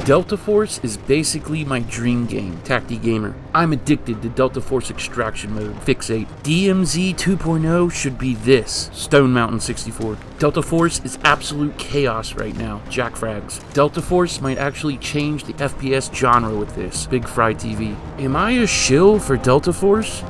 Delta Force is basically my dream game, Tacti Gamer. I'm addicted to Delta Force Extraction Mode, Fixate. DMZ 2.0 should be this, Stone Mountain 64. Delta Force is absolute chaos right now, Jack Frags. Delta Force might actually change the FPS genre with this, Big Fry TV. Am I a shill for Delta Force?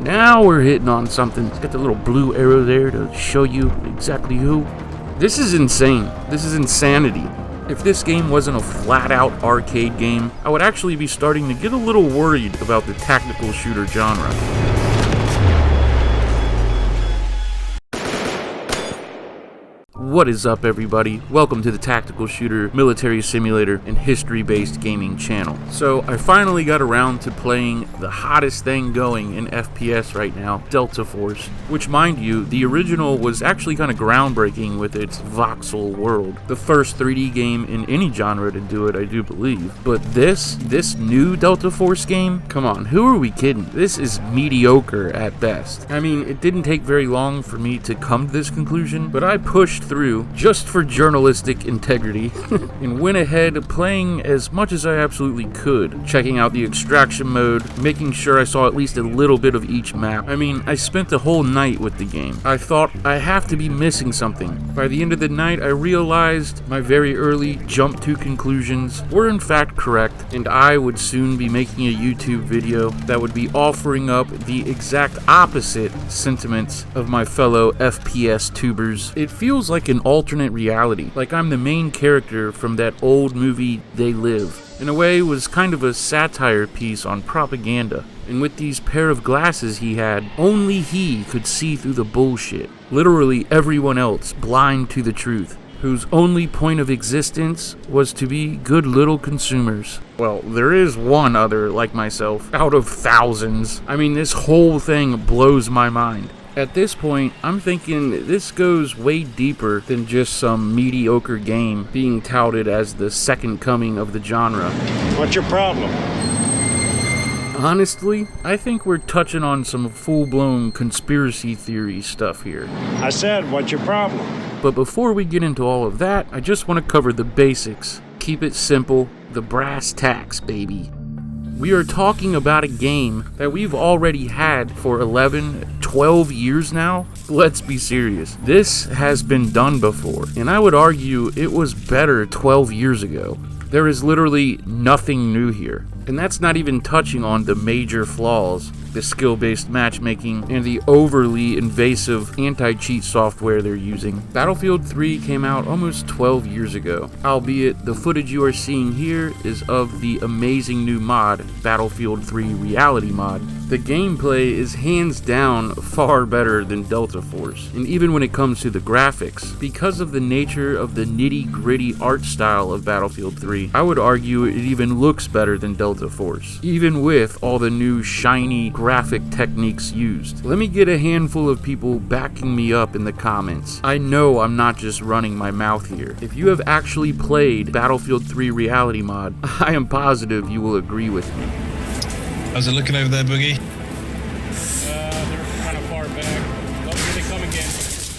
Now we're hitting on something. It's got the little blue arrow there to show you exactly who. This is insane. This is insanity. If this game wasn't a flat-out arcade game, I would actually be starting to get a little worried about the tactical shooter genre. What is up, everybody? Welcome to the Tactical Shooter, Military Simulator, and History-Based Gaming channel. So, I finally got around to playing the hottest thing going in FPS right now, Delta Force. Which, mind you, the original was actually kind of groundbreaking with its voxel world. The first 3D game in any genre to do it, I do believe. But this new Delta Force game? Come on, who are we kidding? This is mediocre at best. I mean, it didn't take very long for me to come to this conclusion, but I pushed through just for journalistic integrity and went ahead playing as much as I absolutely could, checking out the extraction mode, making sure I saw at least a little bit of each map. I mean, I spent the whole night with the game. I thought I have to be missing something. By the end of the night, I realized my very early jump to conclusions were in fact correct, and I would soon be making a YouTube video that would be offering up the exact opposite sentiments of my fellow FPS tubers. It feels like an alternate reality, like I'm the main character from that old movie They Live. In a way, it was kind of a satire piece on propaganda. And with these pair of glasses he had, only he could see through the bullshit. Literally everyone else blind to the truth, whose only point of existence was to be good little consumers. Well, there is one other like myself, out of thousands. I mean, this whole thing blows my mind. At this point, I'm thinking this goes way deeper than just some mediocre game being touted as the second coming of the genre. What's your problem? Honestly, I think we're touching on some full-blown conspiracy theory stuff here. I said, what's your problem? But before we get into all of that, I just want to cover the basics. Keep it simple, the brass tacks, baby. We are talking about a game that we've already had for 11, 12 years now. Let's be serious. This has been done before, and I would argue it was better 12 years ago. There is literally nothing new here. And that's not even touching on the major flaws, the skill-based matchmaking, and the overly invasive anti-cheat software they're using. Battlefield 3 came out almost 12 years ago, albeit the footage you are seeing here is of the amazing new mod, Battlefield 3 Reality Mod. The gameplay is hands down far better than Delta Force, and even when it comes to the graphics, because of the nature of the nitty-gritty art style of Battlefield 3, I would argue it even looks better than Delta Force, even with all the new shiny graphic techniques used. Let me get a handful of people backing me up in the comments. I know I'm not just running my mouth here. If you have actually played Battlefield 3 Reality Mod, I am positive you will agree with me. How's it looking over there, Boogie? They're kind of far back. Oh, here they come again.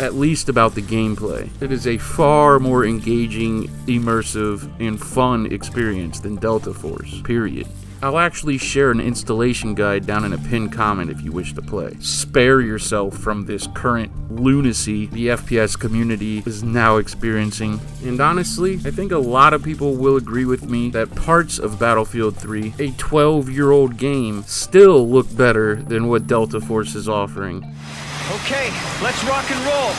At least about the gameplay. It is a far more engaging, immersive, and fun experience than Delta Force, period. I'll actually share an installation guide down in a pinned comment if you wish to play. Spare yourself from this current lunacy the FPS community is now experiencing. And honestly, I think a lot of people will agree with me that parts of Battlefield 3, a 12-year-old game, still look better than what Delta Force is offering. Okay, let's rock and roll!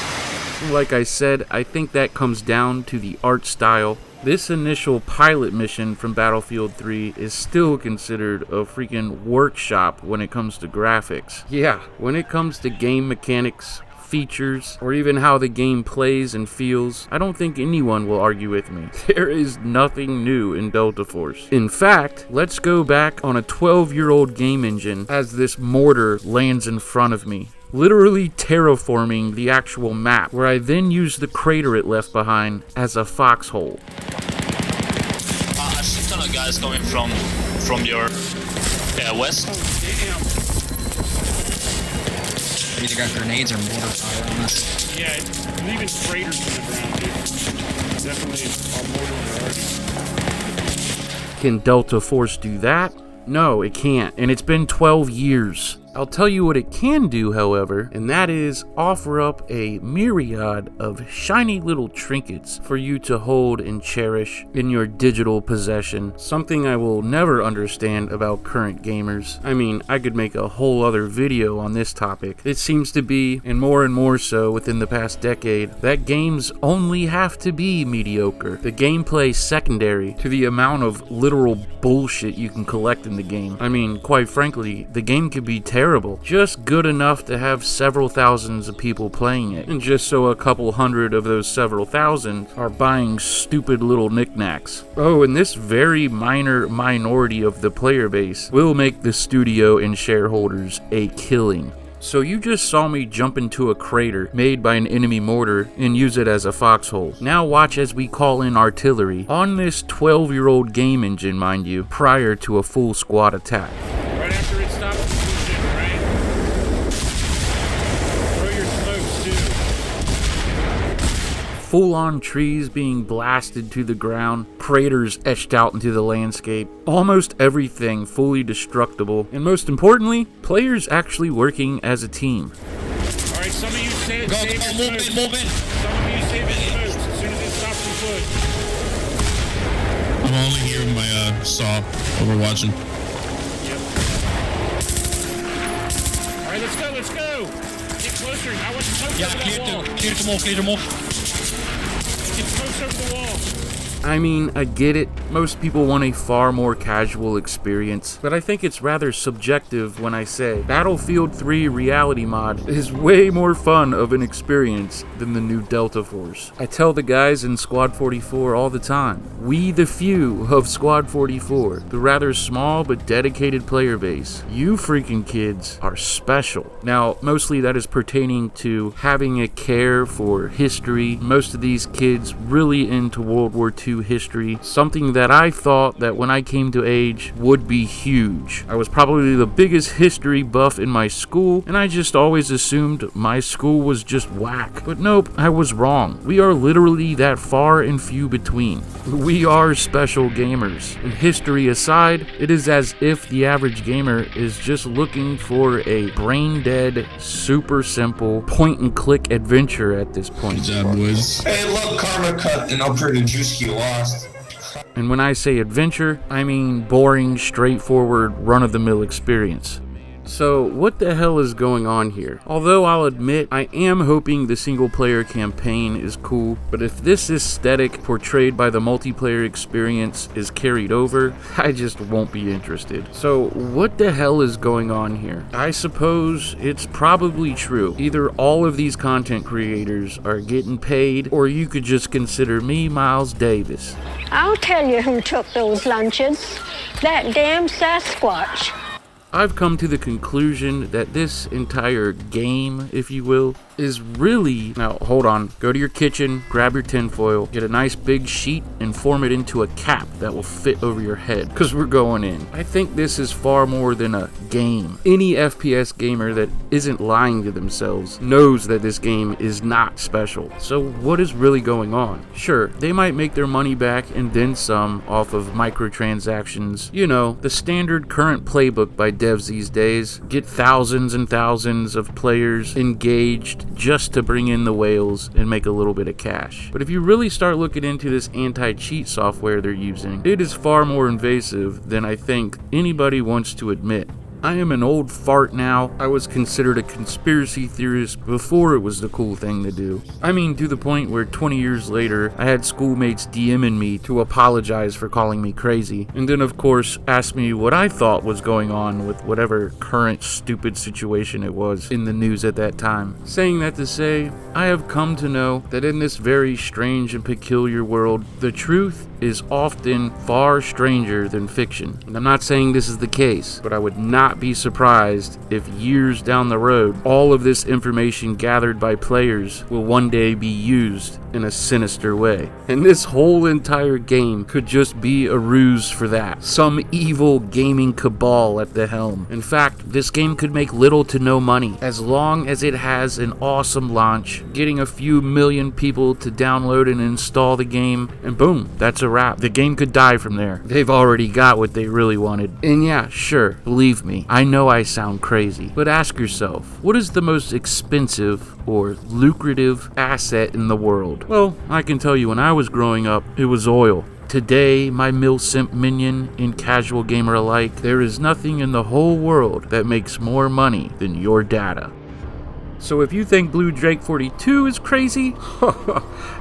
Like I said, I think that comes down to the art style. This initial pilot mission from Battlefield 3 is still considered a freaking workshop when it comes to graphics. Yeah, when it comes to game mechanics, features, or even how the game plays and feels, I don't think anyone will argue with me. There is nothing new in Delta Force. In fact, let's go back on a 12-year-old game engine as this mortar lands in front of me, literally terraforming the actual map, where I then use the crater it left behind as a foxhole. I see a ton of guys coming from your west. We either got grenades or mortar fire on us. Yeah, leaving craters in the ground, dude. Definitely our mortars are already Can Delta Force do that? No, it can't, and it's been 12 years. I'll tell you what it can do, however, and that is offer up a myriad of shiny little trinkets for you to hold and cherish in your digital possession. Something I will never understand about current gamers. I mean, I could make a whole other video on this topic. It seems to be, and more so within the past decade, that games only have to be mediocre. The gameplay secondary to the amount of literal bullshit you can collect in the game. I mean, quite frankly, the game could be terrible, just good enough to have several thousands of people playing it, and just so a couple hundred of those several thousand are buying stupid little knickknacks. Oh, and this very minor minority of the player base will make the studio and shareholders a killing. So you just saw me jump into a crater made by an enemy mortar and use it as a foxhole. Now watch as we call in artillery on this 12-year-old game engine, mind you, prior to a full squad attack. Right after it stops pushing, right? Throw your smokes too. Full-on trees being blasted to the ground, craters etched out into the landscape, almost everything fully destructible, and most importantly, players actually working as a team. Alright, some of you save Go, your move in, smokes. move in. Some of you save your smokes as soon as it stops and push. I'm only here with my saw over watching. Yep. Alright, let's go! Get closer. I want smokes Yeah, over that wall. clear them all. Get smokes over the wall. I mean, I get it. Most people want a far more casual experience, but I think it's rather subjective when I say Battlefield 3 Reality Mod is way more fun of an experience than the new Delta Force. I tell the guys in Squad 44 all the time, we the few of Squad 44, the rather small but dedicated player base, you freaking kids are special. Now, mostly that is pertaining to having a care for history. Most of these kids really into World War II history, something that I thought that when I came to age would be huge. I was probably the biggest history buff in my school, and I just always assumed my school was just whack. But nope, I was wrong. We are literally that far and few between. We are special gamers. And history aside, it is as if the average gamer is just looking for a brain-dead, super simple, point-and-click adventure at this point. Good job, boys. Hey, look, Karma cut and I'm pretty juicy lost. And when I say adventure, I mean boring, straightforward, run-of-the-mill experience. So, what the hell is going on here? Although I'll admit, I am hoping the single-player campaign is cool, but if this aesthetic portrayed by the multiplayer experience is carried over, I just won't be interested. So, what the hell is going on here? I suppose it's probably true. Either all of these content creators are getting paid, or you could just consider me Miles Davis. I'll tell you who took those lunches. That damn Sasquatch. I've come to the conclusion that this entire game, if you will, is really... Now, hold on. Go to your kitchen, grab your tinfoil, get a nice big sheet, and form it into a cap that will fit over your head, because we're going in. I think this is far more than a game. Any FPS gamer that isn't lying to themselves knows that this game is not special. So what is really going on? Sure, they might make their money back and then some off of microtransactions. You know, the standard current playbook by devs these days. Get thousands and thousands of players engaged just to bring in the whales and make a little bit of cash. But if you really start looking into this anti-cheat software they're using, it is far more invasive than I think anybody wants to admit. I am an old fart now. I was considered a conspiracy theorist before it was the cool thing to do. I mean, to the point where 20 years later, I had schoolmates DMing me to apologize for calling me crazy, and then of course asked me what I thought was going on with whatever current stupid situation it was in the news at that time. Saying that to say, I have come to know that in this very strange and peculiar world, the truth is often far stranger than fiction. And I'm not saying this is the case, but I would not not be surprised if years down the road, all of this information gathered by players will one day be used in a sinister way. And this whole entire game could just be a ruse for that. Some evil gaming cabal at the helm. In fact, this game could make little to no money as long as it has an awesome launch, getting a few million people to download and install the game, and boom, that's a wrap. The game could die from there. They've already got what they really wanted. And yeah, sure, believe me, I know I sound crazy, but ask yourself, what is the most expensive or lucrative asset in the world? Well, I can tell you when I was growing up, it was oil. Today, my Mil-Simp minion and casual gamer alike, there is nothing in the whole world that makes more money than your data. So if you think Blue Drake 42 is crazy,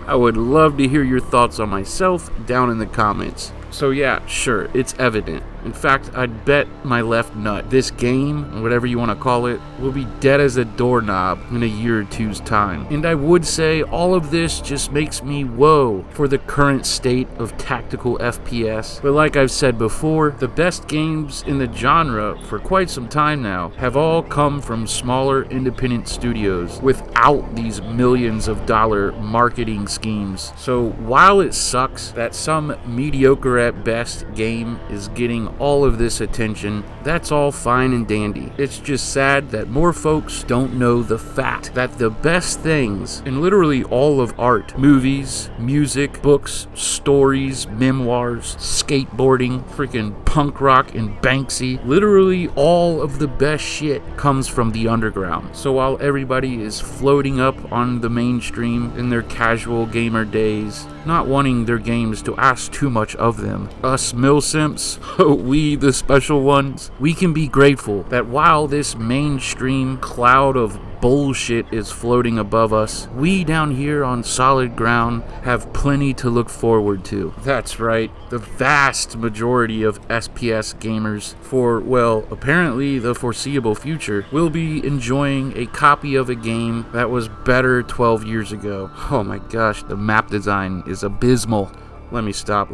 I would love to hear your thoughts on myself down in the comments. So yeah, sure, it's evident. In fact, I'd bet my left nut this game, whatever you want to call it, will be dead as a doorknob in a year or two's time. And I would say all of this just makes me whoa for the current state of tactical FPS. But like I've said before, the best games in the genre for quite some time now have all come from smaller independent studios without these millions of dollar marketing schemes. So while it sucks that some mediocre at best game is getting all of this attention, that's all fine and dandy. It's just sad that more folks don't know the fact that the best things in literally all of art, movies, music, books, stories, memoirs, skateboarding, freaking punk rock and Banksy, literally all of the best shit comes from the underground. So while everybody is floating up on the mainstream in their casual gamer days, not wanting their games to ask too much of them, us Mil-Simps, we the special ones, we can be grateful that while this mainstream cloud of bullshit is floating above us, we down here on solid ground have plenty to look forward to. That's right, the vast majority of SPS gamers for, well, apparently the foreseeable future, will be enjoying a copy of a game that was better 12 years ago. Oh my gosh, the map design is abysmal. Let me stop.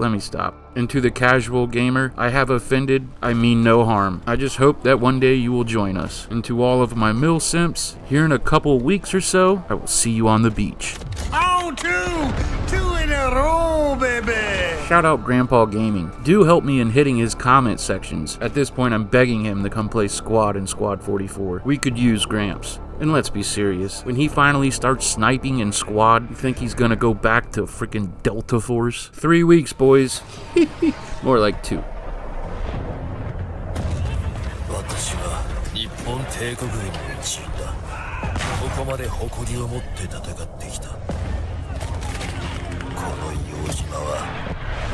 And to the casual gamer, I have offended, I mean no harm. I just hope that one day you will join us. And to all of my Mil-Simps, here in a couple weeks or so, I will see you on the beach. On two in a row, baby. Shout out Grandpa Gaming. Do help me in hitting his comment sections. At this point, I'm begging him to come play Squad in Squad 44. We could use Gramps. And let's be serious, when he finally starts sniping in Squad, you think he's gonna go back to freaking Delta Force? 3 weeks, boys. More like 2. 私は日本帝国軍の一員だ。ここまで誇りを持って戦ってきた。この硫黄島は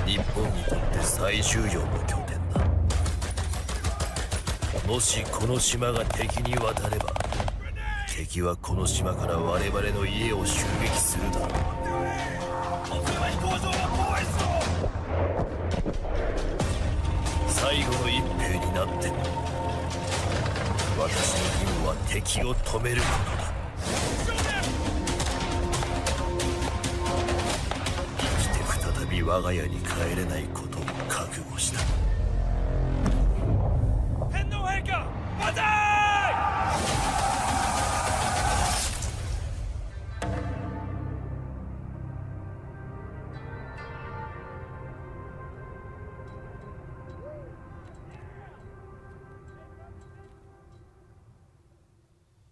日本にとって最重要の拠点だ。もしこの島が敵に渡れば、敵はこの島から我々の家を襲撃するだろう。最後の一兵になっても私の義務は敵を止めることだ。生きて再び我が家に帰れないことを覚悟した。